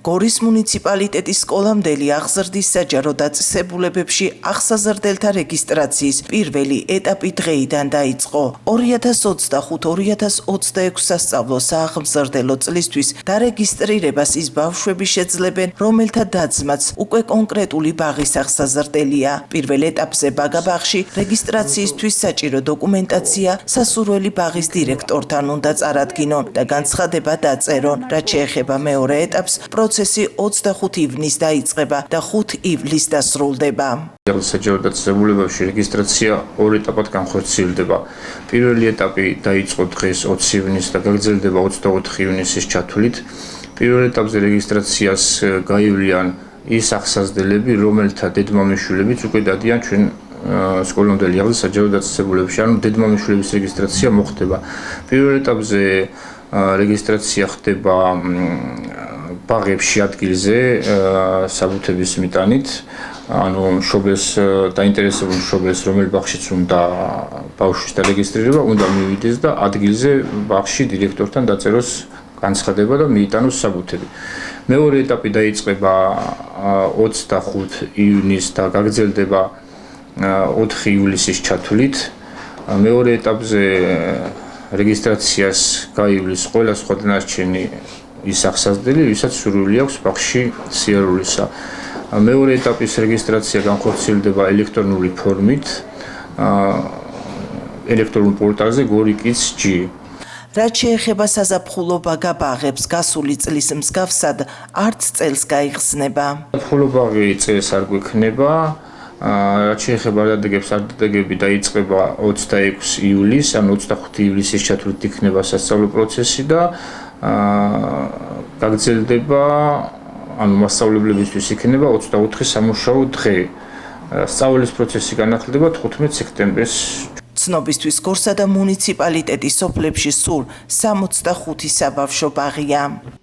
გორის მუნიციპალიტეტის სკოლამდელი აღზრდის საჯარო დაწესებულებებში აღსაზრდელთა რეგისტრაციის პირველი ეტაპი დღეიდან დაიწყო. 2025-2026 სასწავლო სააღმზრდელო წლისთვის დარეგისტრირებას ის ბავშვები შეძლებენ, რომელთა დაძმაც უკვე კონკრეტული ბაღის აღსაზრდელია. პირველ ეტაპზე ბაგაბაღში რეგისტრაციისთვის საჭირო დოკუმენტაცია სასურველი ბაღის დირექტორთან უნდა წარადგინონ და განცხადება დაწერონ. რაც შეეხება მეორე ეტაპს, პროცესი 25 ივნისს დაიწყება და 5 ივლისს დასრულდება. საჯარო დაწესებულებებში რეგისტრაცია ორ ეტაპად განხორციელდება. პირველი ეტაპი დაიწყო დღეს 20 ივნისს და გაგრძელდება 24 ივნისის ჩათვლით. პირველ ეტაპზე რეგისტრაციას გაივლიან ის აღსაზრდელები, რომელთა დედმამიშვილებიც უკვე დადიან ჩვენ სკოლამდელი აღზრდის საჯარო დაწესებულებებში, ანუ დედმამიშვილების რეგისტრაცია მოხდება. პირველ ეტაპზე რეგისტრაცია ხდება ბაღებში ადგილზე საბუთების მიტანით, ანუ მშობელს დაინტერესებულ მშობელს, რომელ ბაღშიც უნდა ბავშვის დარეგისტრირება, უნდა მივიდეს და ადგილზე ბაღში დირექტორთან დაწეროს განცხადება და მიიტანოს საბუთები. მეორე ეტაპი დაიწყება 25 ივნისს და გაგრძელდება 4 ივლისის ჩათვლით. მეორე ეტაპზე რეგისტრაციას გაივლის ყველა სხვა დანარჩენი ის აღსაზრდელი, ვისაც სურვილი აქვს ბაღში სიარულისა. მეორე ეტაპის რეგისტრაცია განხორციელდება ელექტრონული ფორმით ელექტრონულ პორტალზე GORI-KIDS-G. რაც შეეხება საზაფხულო ბაგაბაღებს, გასული წლის მსგავსად არც წელს გაიხსნება. საზაფხულო ბაღი წელს არ გვექნება. რაც შეეხება არდადეგები დაიწყება 26 ივლისს, ანუ 25 ივლისის ჩათვლით იქნება სასწავლო პროცესი და გაგრძელდება, ანუ მასწავლებლებისთვის იქნება 24 სამუშაო დღე. სწავლის პროცესი განახლდება 15 სექტემბერს. ცნობისთვის გორსა და მუნიციპალიტეტის სოფლებში სულ 65 საბავშვო ბაღია.